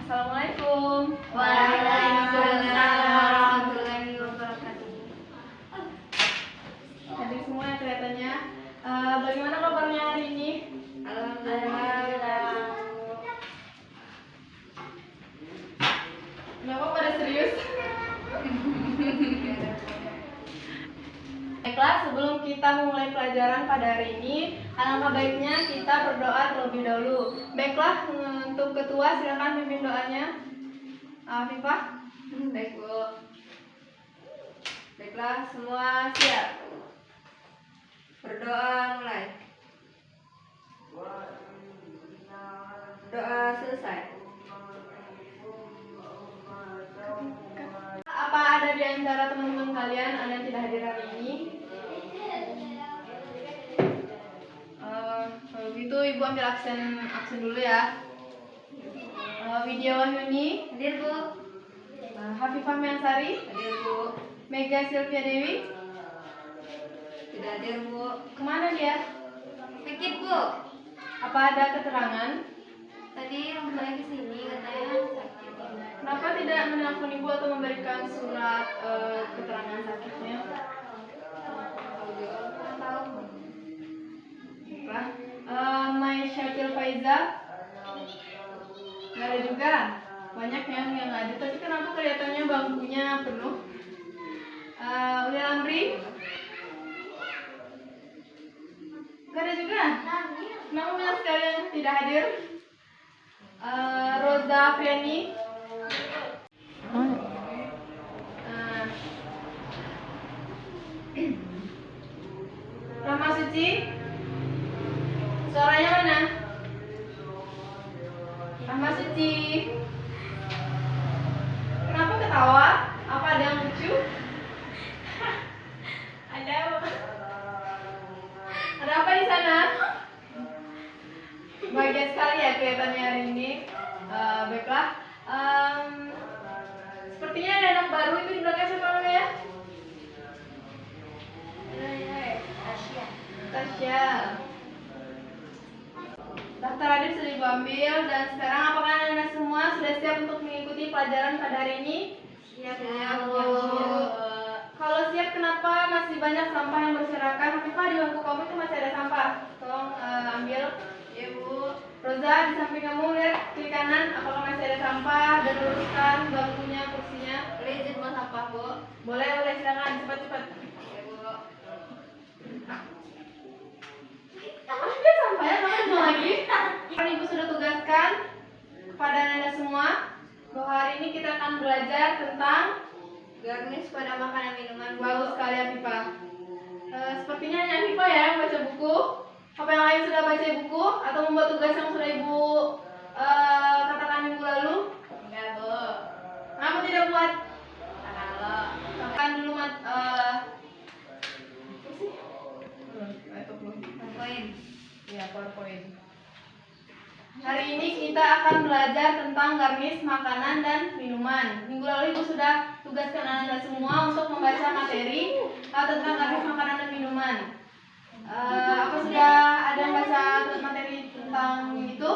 Assalamualaikum. Waalaikumsalam warahmatullahi wabarakatuh. Hadir semua yang kelihatannya. Bagaimana kabarnya hari ini? Alhamdulillah. Kenapa pada serius? Baiklah, sebelum kita memulai pelajaran pada hari ini, alangkah baiknya kita berdoa terlebih dahulu. Baiklah, untuk ketua silakan pimpin doanya. Afifah. Baik, Bu. Baiklah, semua siap. Berdoa mulai. Doa selesai. Apa ada di antara teman-teman kalian ada yang tidak hadir hari ini? Kalau gitu Ibu ambil absen dulu ya. Widya Wahyuni, Hadir, Bu. Hafifah Miansari, Hadir, Bu. Mega Sylvia Dewi. Tidak hadir, Bu. Kemana dia? Sakit, Bu. Apa ada keterangan? Tadi orang saya kesini katanya sakit. Kenapa tidak menelpon Ibu atau memberikan surat keterangan sakitnya? Tahu juga, kurang tahu. Baiklah. Mai Syakil Faiza. Nggak ada juga. Banyak yang nggak ada. Tapi kenapa kelihatannya bangkunya penuh? Udah Lamri? Nggak ada juga. Kenapa banyak sekali yang tidak hadir? Roza Friani. Rama Suci. Suaranya mana? Rama Suci. Kenapa ketawa? Apa ada yang lucu? Ada. Ada apa di sana? Bahagia sekali ya kelihatannya hari ini. Baiklah. Sepertinya ada anak baru itu di belakang siapa namanya? Tasya. Daftar hadir sudah Ibu ambil dan sekarang apakah Anda semua sudah siap untuk mengikuti pelajaran pada hari ini? Siap, Bu. Kalau siap, kenapa masih banyak sampah yang berserakan? Hafifah, di bangku kamu itu masih ada sampah. Tolong ambil. Ya, Bu. Roza, di samping kamu lihat kiri kanan apakah masih ada sampah dan luruskan bangkunya, kursinya. Boleh izin buang sampah, Bu? Boleh, silakan cepat-cepat. Ya, Bu. Ada sampahnya, kamu mau lagi? Kan Ibu sudah tugaskan kepada Anda semua bahwa hari ini kita akan belajar tentang Garnish pada makanan minuman, Bu. bagus sekali Afifah. Sepertinya hanya Afifah ya yang baca buku. Apa yang lain sudah baca buku atau membuat tugas yang sudah Ibu katakan minggu lalu? Enggak, Bu. Kenapa tidak buat? Kalau Katakan dulu poin. Ya, PowerPoint. Hari ini kita akan belajar tentang garnish makanan dan minuman. Minggu lalu Ibu sudah tugaskan Anda semua untuk membaca materi tentang garnish makanan dan minuman. Apa sudah ada yang baca materi tentang itu?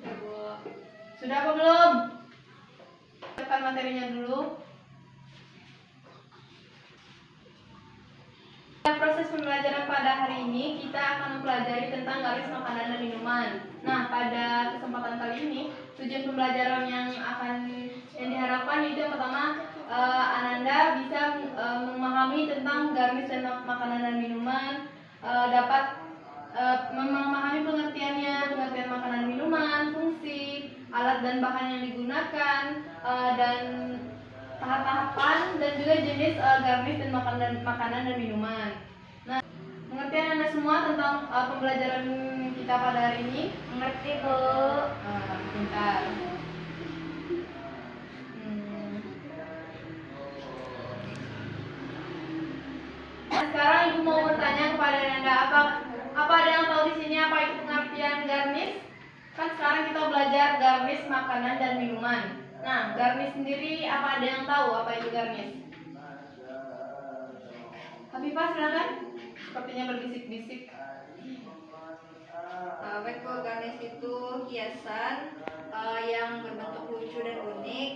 Ya, Bu. Sudah apa belum? Tekan materinya dulu. Pada proses pembelajaran pada hari ini kita akan mempelajari tentang garnish makanan dan minuman. Nah, pada kesempatan kali ini tujuan pembelajaran yang diharapkan itu yang pertama, Ananda bisa memahami tentang garnish dan makanan dan minuman, dapat memahami pengertian makanan minuman, fungsi, alat dan bahan yang digunakan, dan tahap-tahapan dan juga jenis garnish dan makanan dan minuman. Nah, pengertian Anda semua tentang pembelajaran kita pada hari ini? Mengerti, Bu. Bentar. Nah, sekarang Ibu mau bertanya kepada Anda, apa ada yang tahu di sini apa itu pengertian garnish? Kan sekarang kita belajar garnish makanan dan minuman. Nah, garnish sendiri apa ada yang tahu apa itu garnish? Hafifah silakan. Sepertinya berbisik-bisik. Garnish itu hiasan yang berbentuk lucu dan unik,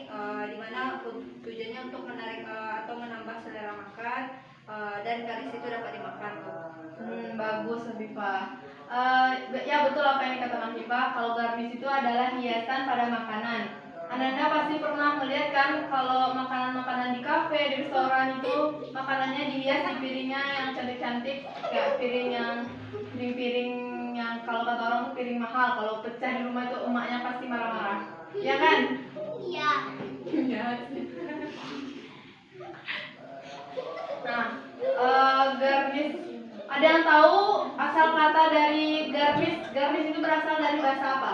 di mana tujuannya untuk menarik atau menambah selera makan, dan garis itu dapat dimakan tuh. Bagus Viva. Ya betul apa yang dikatakan Viva. Kalau garnish itu adalah hiasan pada makanan. Ananda pasti pernah melihat kan kalau makanan-makanan di kafe, di restoran itu makanannya dihias di piringnya yang cantik-cantik, kayak piring-piring yang kalau kata orang tuh piring mahal. Kalau pecah di rumah itu emaknya pasti marah-marah. Ya kan? Iya. Iya. Nah, garnish. Ada yang tahu asal kata dari garnish? Garnish itu berasal dari bahasa apa?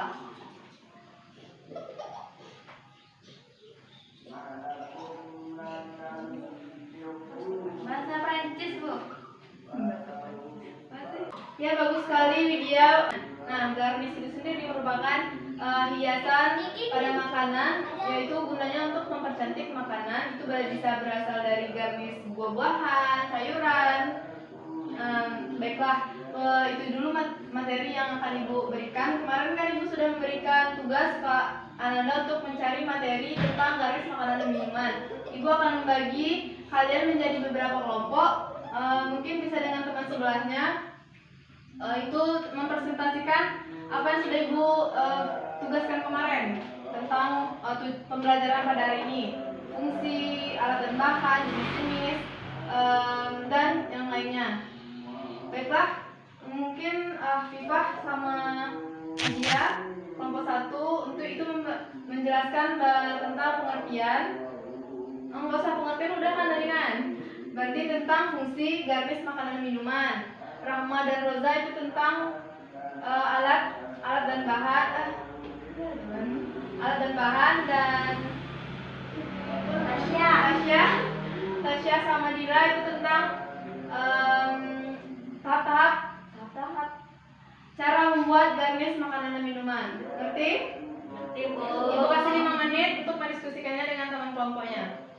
Bahasa Prancis, Bu. Ya bagus sekali Widya. Nah, garnish itu sendiri merupakan hiasan pada makanan, yaitu gunanya untuk mempercantik makanan. Itu bisa berasal dari garnish buah-buahan, sayuran. Baiklah, itu dulu materi yang akan Ibu berikan. Kemarin kan Ibu sudah memberikan tugas ke Ananda untuk mencari materi tentang garis makanan dan minuman. Ibu akan membagi kalian menjadi beberapa kelompok. Mungkin bisa dengan teman sebelahnya. Itu mempresentasikan apa yang sudah Ibu tugaskan kemarin tentang pembelajaran pada hari ini, fungsi alat dan bahan, jenis-jenis, dan yang lainnya. Baiklah, mungkin Viva sama dia kelompok 1 untuk itu menjelaskan tentang pengertian. Nggak usah pengertian, udah kan tadi kan? Berarti tentang fungsi garnish makanan dan minuman. Rahma dan Roza itu tentang alat dan bahan, dan Tasya sama Dira itu tentang tahap-tahap cara membuat garnish makanan dan minuman. Ngerti? Ibu kasih 5 menit untuk mendiskusikannya dengan teman kelompoknya.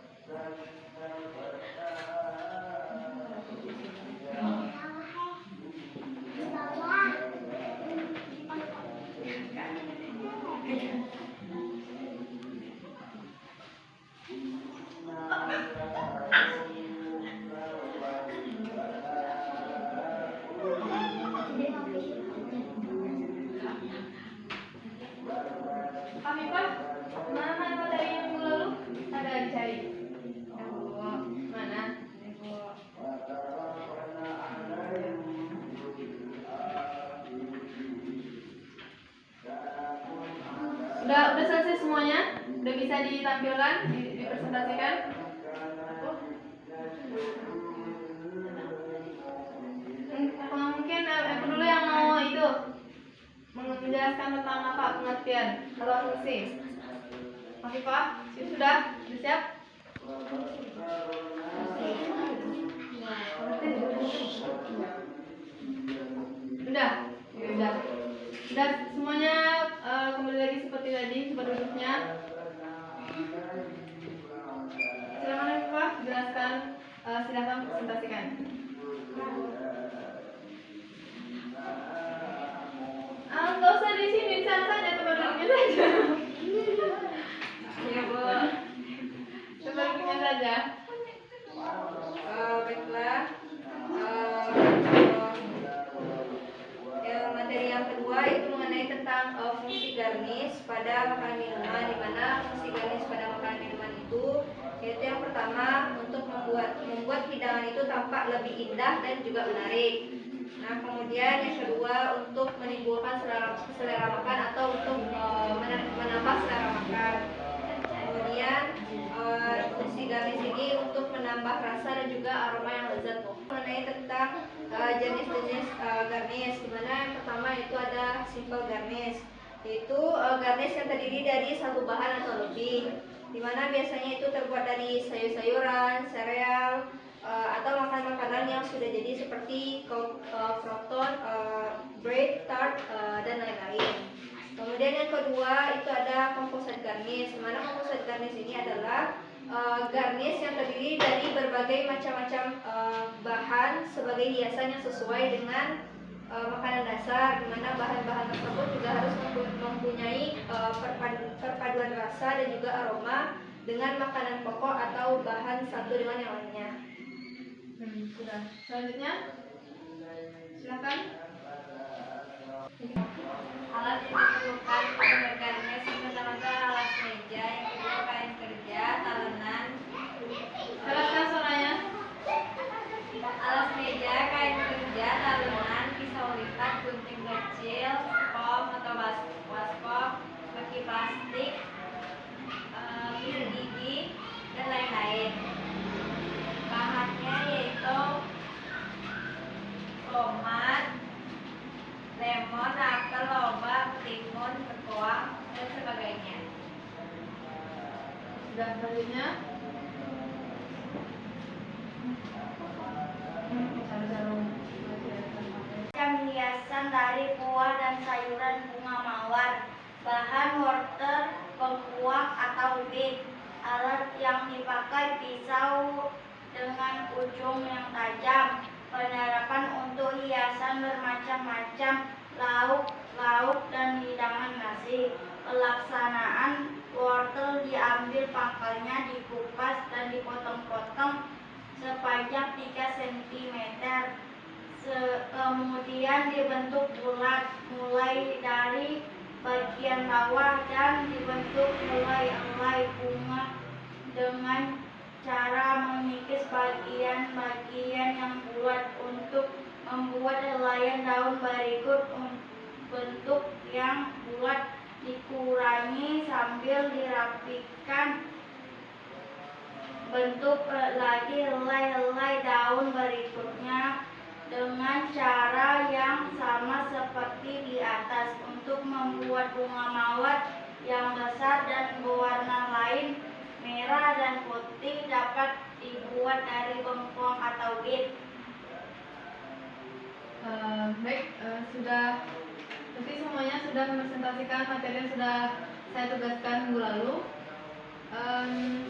Afifah, mana materi yang minggu lalu? Ada dicari. Mana? Udah selesai semuanya? Udah bisa ditampilkan, dipresentasikan? Mungkin aku dulu yang mau itu menjelaskan tentang apa pengertian atau fungsi. Afifah, sudah siap? Udah semuanya kembali lagi seperti tadi, tempat duduknya. Silakan Afifah, jelaskan, silakan presentasikan. Nggak usah di sini, di sana saja, tempat duduknya saja. Ya Bu, tempat duduknya saja. Baiklah. Materi yang kedua itu mengenai tentang fungsi garnish pada makanan minuman, di mana fungsi garnish pada makanan minuman itu yaitu yang pertama untuk membuat hidangan itu tampak lebih indah dan juga menarik. Nah, kemudian yang kedua untuk menimbulkan selera makan atau untuk menambah selera makan. Kemudian fungsi garnish ini untuk menambah rasa dan juga aroma yang lezat. Mengenai tentang jenis-jenis garnish, di mana yang pertama itu ada simple garnish, yaitu garnish yang terdiri dari satu bahan atau lebih, di mana biasanya itu terbuat dari sayur-sayuran, sereal, atau makanan-makanan yang sudah jadi seperti croton, bread, tart, dan lain-lain. Kemudian yang kedua itu ada composite garnish, di mana composite garnish ini adalah garnish yang terdiri dari berbagai macam-macam bahan sebagai hiasan yang sesuai dengan makanan dasar, di mana bahan-bahan tersebut juga harus mempunyai paduan rasa dan juga aroma dengan makanan pokok atau bahan satu dengan yang lainnya. Sudah. Selanjutnya, silakan. Alat yang diperlukan untuk membuat garnish yang pertama adalah alas meja, yang kedua kain kerja, talenan. Jelaskan suaranya. Alas meja, kain kerja, talenan, pisau lipat, gunting kecil, spom atau waskop, baki plastik, pisau gigi, dan lain-lain. Bahannya yaitu tomat, lemon, apel, lobak, timun, bengkoang, dan sebagainya. Sudah. Selanjutnya, Macam hiasan dari buah dan sayuran bunga mawar. Bahan wortel, bengkuang atau bit. Alat yang dipakai pisau dengan ujung yang tajam. Penerapan untuk hiasan bermacam-macam, lauk dan hidangan nasi. Pelaksanaan wortel diambil pangkalnya, dikupas dan dipotong-potong sepanjang 3 cm. Kemudian dibentuk bulat mulai dari bagian bawah dan dibentuk helai-helai bunga dengan cara mengikis bagian-bagian yang bulat. Untuk membuat helaian daun berikut, bentuk yang bulat dikurangi sambil dirapikan bentuk lagi helai-helai daun berikutnya dengan cara yang sama seperti di atas. Untuk membuat bunga mawar yang besar dan berwarna lain, merah dan putih, dapat dibuat dari bengkoang atau bit. Baik, sudah. Nanti semuanya sudah mempresentasikan materi yang sudah saya tugaskan minggu lalu.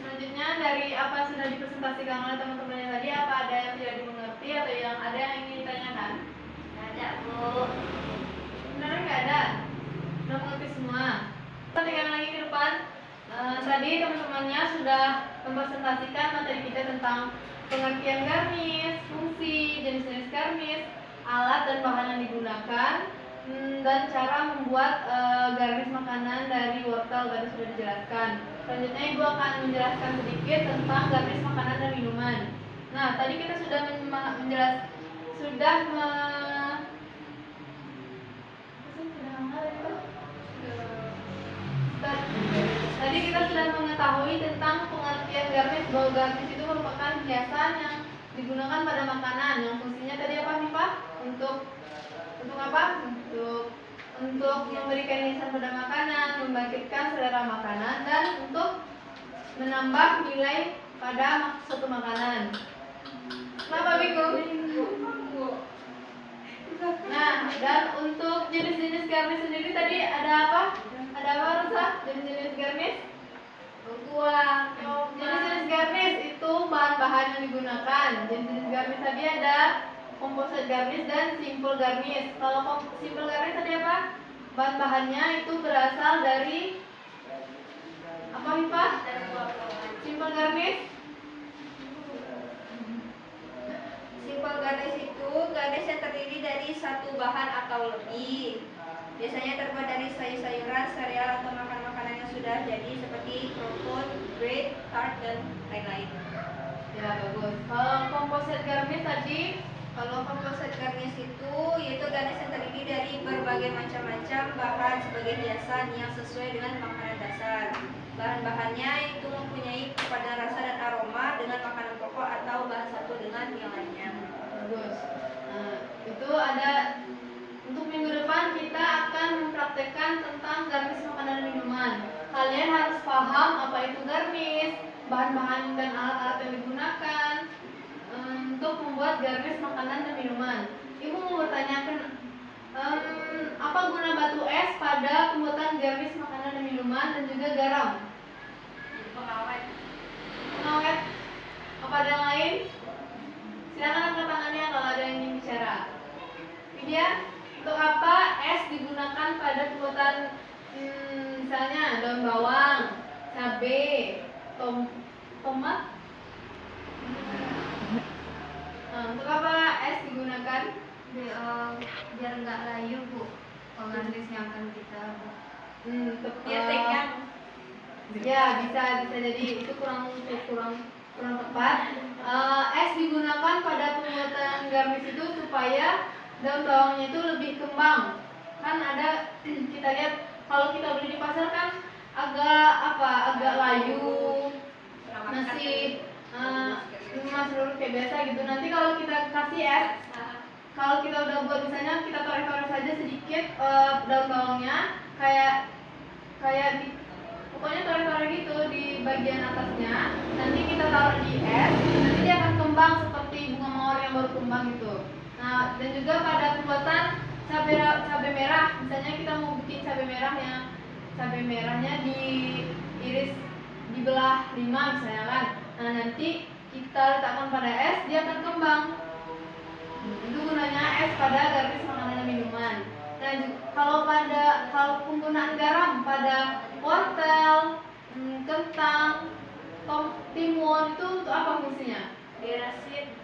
Selanjutnya, dari apa yang sudah dipresentasikan oleh teman-teman yang tadi, apa ada yang tidak dimengerti atau yang ada yang ingin ditanyakan? Nggak ada, Bu. Benar nggak ada? Sudah mengerti semua? Perhatikan lagi ke depan. Tadi teman-temannya sudah mempresentasikan materi kita tentang pengertian garnish, fungsi, jenis-jenis garnish, alat dan bahan yang digunakan, dan cara membuat garnish makanan dari wortel tadi sudah dijelaskan. Selanjutnya Ibu akan menjelaskan sedikit tentang garnish makanan dan minuman. Nah, tadi kita sudah Tadi kita sudah mengetahui tentang pengertian garnish, bahwa garnish itu merupakan hiasan yang digunakan pada makanan. Yang fungsinya tadi apa nih Pak? Untuk apa? Untuk memberikan hiasan pada makanan, membangkitkan selera makanan, dan untuk menambah nilai pada suatu makanan. Kenapa bingung? Nah, dan untuk jenis-jenis garnish sendiri tadi ada apa? Ada apa Rosa? Jenis-jenis garnish? Jenis-jenis garnish itu bahan-bahan yang digunakan. Jenis-jenis garnish tadi ada composite garnish dan simple garnish. Kalau simple garnish tadi apa? Bahan-bahannya itu berasal dari apa nih Pak? Simple garnish? Simple garnish itu garnish yang terdiri dari satu bahan atau lebih. Biasanya terbuat dari sayur-sayuran, sereal atau makanan-makanan yang sudah jadi seperti kerupuk, bread, tart, dan lain-lain. Ya, bagus. Kalau composite garnish tadi, Kalau composite garnish itu yaitu garnish yang terdiri dari berbagai macam-macam bahan sebagai hiasan yang sesuai dengan makanan dasar. Bahan-bahannya itu mempunyai kepadan rasa dan aroma dengan makanan pokok atau bahan satu dengan yang lainnya. bagus. Nah, itu ada untuk minggu depan kita akan mempraktekkan tentang garnish makanan dan minuman. Kalian harus paham apa itu garnish, bahan-bahan dan alat-alat yang digunakan untuk membuat garnish makanan dan minuman. Ibu mau bertanyakan, apa guna batu es pada pembuatan garnish makanan dan minuman dan juga garam? Pengawet. Pengawet. Apa ada yang lain? Silakan angkat tangannya kalau ada yang ingin bicara. Widya, untuk apa es digunakan pada pembuatan Misalnya daun bawang, cabai, tomat. Nah, untuk apa es digunakan? Biar nggak layu Bu penggaris yang akan kita buat. Biar tegang. Ya, bisa jadi itu kurang tepat. Es digunakan pada pembuatan garnish itu supaya daun bawangnya itu lebih kembang. Kan ada kita lihat kalau kita beli di pasar kan agak layu, masih lurus kayak biasa gitu. Nanti kalau kita kasih es, kalau kita udah buat misalnya kita toreh-toreh saja sedikit daun bawangnya pokoknya toreh-toreh gitu di bagian atasnya. Nanti kita taruh di es, nanti dia akan kembang seperti bunga mawar yang baru kembang gitu. Nah, dan juga pada pembuatan cabai merah, misalnya kita mau bikin cabai merahnya diiris dibelah 5 misalnya kan. Nah, nanti kita letakkan pada es, dia akan kembang. Itu gunanya es pada garnish makanan dan minuman. Nah, kalau penggunaan garam pada wortel, kentang, timun itu untuk apa fungsinya? Biar asin.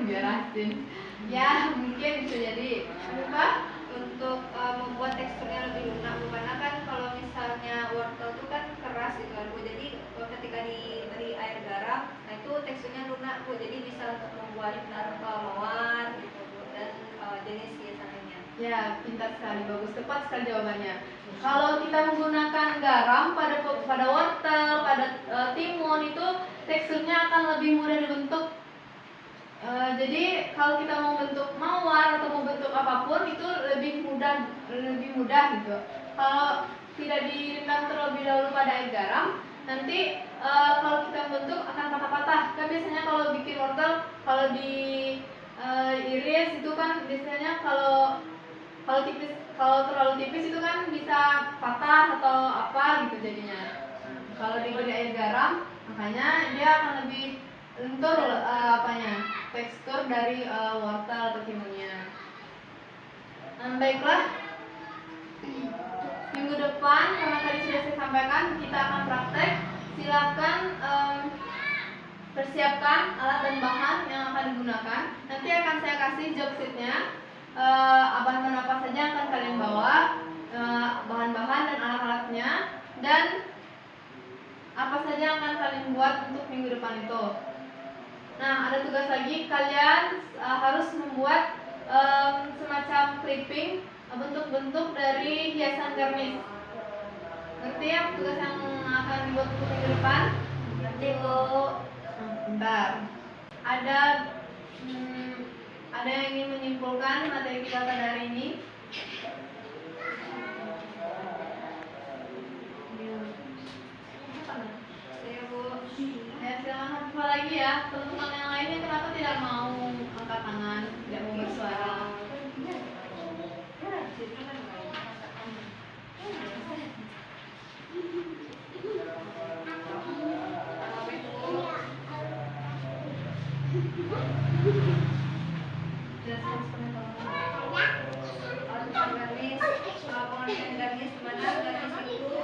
Biar asin. Ya, mungkin bisa jadi. Apa? Untuk membuat teksturnya lebih lunak Bu, karena kan kalau misalnya wortel itu kan keras gitu kan Bu, jadi ketika diberi air garam, nah itu teksturnya lunak Bu, jadi bisa untuk membuat mawar gitu Bu, dan jenis lainnya. Ya, pintar sekali, bagus, tepat sekali jawabannya. Kalau kita menggunakan garam pada wortel, pada timun itu teksturnya akan lebih mudah dibentuk. Jadi kalau kita mau bentuk mawar atau mau bentuk apapun itu lebih mudah gitu. Kalau tidak direndam terlebih dahulu pada air garam, nanti kalau kita bentuk akan patah-patah. Kan biasanya kalau bikin wortel, kalau iris itu kan biasanya kalau terlalu tipis itu kan bisa patah atau apa gitu jadinya. Kalau diberi air garam, makanya dia akan lebih lentur tekstur dari wortel atau timunnya. Baiklah, minggu depan karena tadi sudah saya sampaikan kita akan praktek. Silakan persiapkan alat dan bahan yang akan digunakan. Nanti akan saya kasih job sheet-nya. Bahan apa saja yang akan kalian bawa, bahan-bahan dan alat-alatnya, dan apa saja yang akan kalian buat untuk minggu depan itu. Nah, ada tugas lagi, kalian harus membuat semacam clipping bentuk-bentuk dari hiasan garnish. Ngerti ya tugas yang akan dibuat untuk minggu depan? Ngerti Bu. Bentar. Ada yang ingin menyimpulkan materi kita pada hari ini? Saya Bu. Ya, silakan apa lagi ya. Teman-teman yang lainnya kenapa tidak mau angkat tangan, tidak mau bersuara? Pengertian garnish dimana garnish itu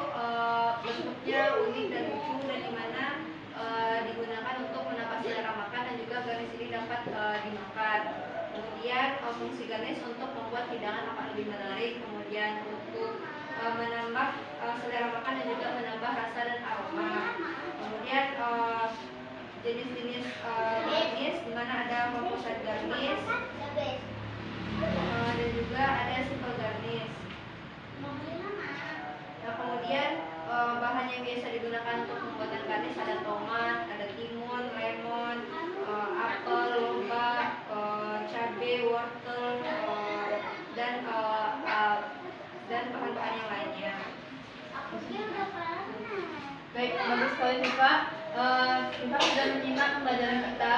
bentuknya unik dan lucu, dan dimana digunakan untuk menambah selera makan, dan juga garnish ini dapat dimakan. Kemudian fungsi garnish untuk membuat hidangan akan lebih menarik, kemudian untuk menambah selera makan dan juga menambah rasa dan aroma. Kemudian jenis-jenis garnish dimana ada composite garnish dan juga ada simple garnish. Nah, kemudian bahan yang biasa digunakan untuk pembuatan garnish ada tomat, ada timun, lemon, apel, lobak, cabai, wortel, dan bahan-bahan yang lainnya. Baik, bagus sekali Siva. Kita sudah menyimak pembelajaran kita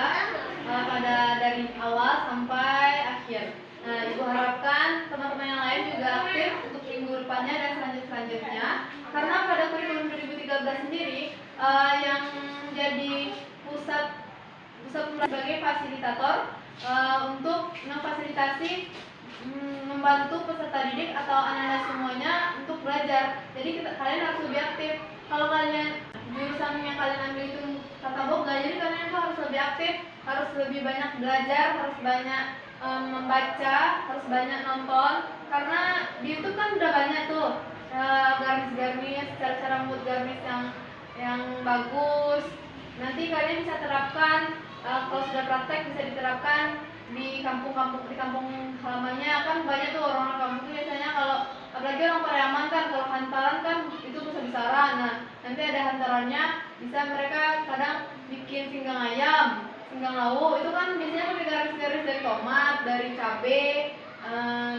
dari awal sampai akhir. Nah, Ibu harapkan teman-teman yang lain juga aktif untuk minggu depannya dan selanjutnya. Karena pada kurikulum 2013 sendiri yang jadi pusat sebagai fasilitator untuk memfasilitasi membantu peserta didik atau anak-anak semuanya untuk belajar. Jadi kalian harus lebih aktif. Kalau kalian jurusan yang kalian ambil itu tata boga, jadi kalian itu harus lebih aktif, harus lebih banyak belajar, harus banyak membaca, harus banyak nonton. Karena di YouTube kan udah banyak tuh garis-garis, cara-cara membuat garis yang bagus. Nanti kalian bisa terapkan, kalau sudah praktek bisa diterapkan di kampung halamannya. Kan banyak tuh orang kampung tuh biasanya kalau apalagi orang Pariaman kan, kalau hantaran kan itu besar-besaran. Nah, nanti ada hantarannya, bisa mereka kadang bikin pinggang ayam, pinggang lauk, itu kan biasanya pakai garis-garis dari tomat, dari cabe,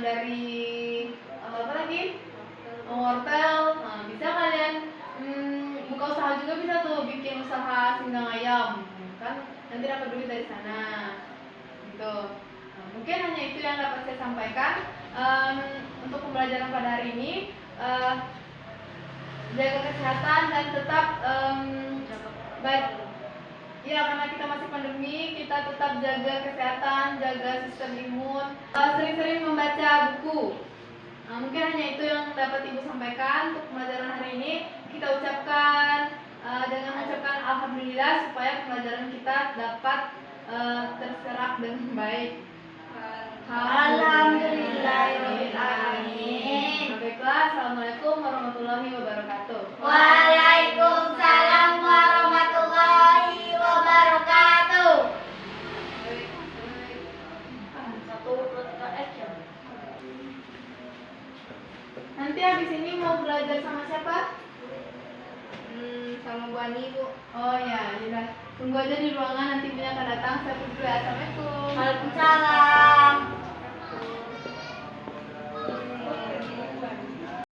dari apa lagi, wortel. Nah, bisa kalian buka usaha juga, bisa tuh bikin usaha pinggang ayam kan, nanti dapat duit dari sana gitu. Nah, mungkin hanya itu yang dapat saya sampaikan untuk pembelajaran pada hari ini. Jaga kesehatan dan tetap baik ya, karena kita masih pandemi, kita tetap jaga kesehatan, jaga sistem imun, sering-sering membaca buku. Mungkin hanya itu yang dapat Ibu sampaikan untuk pembelajaran hari ini. Kita ucapkan dengan mengucapkan alhamdulillah supaya pembelajaran kita dapat terserap dengan baik. Alhamdulillahirobbilalamin. Baiklah, assalamualaikum warahmatullahi wabarakatuh. Waalaikumsalam warahmatullahi wabarakatuh. Nanti habis ini mau belajar sama siapa? Sama Bu Ani, Bu. Oh ya, yaudah. Tunggu aja di ruangan, nanti punya akan datang. Saya pergi dulu ya. Assalamualaikum. Waalaikumsalam.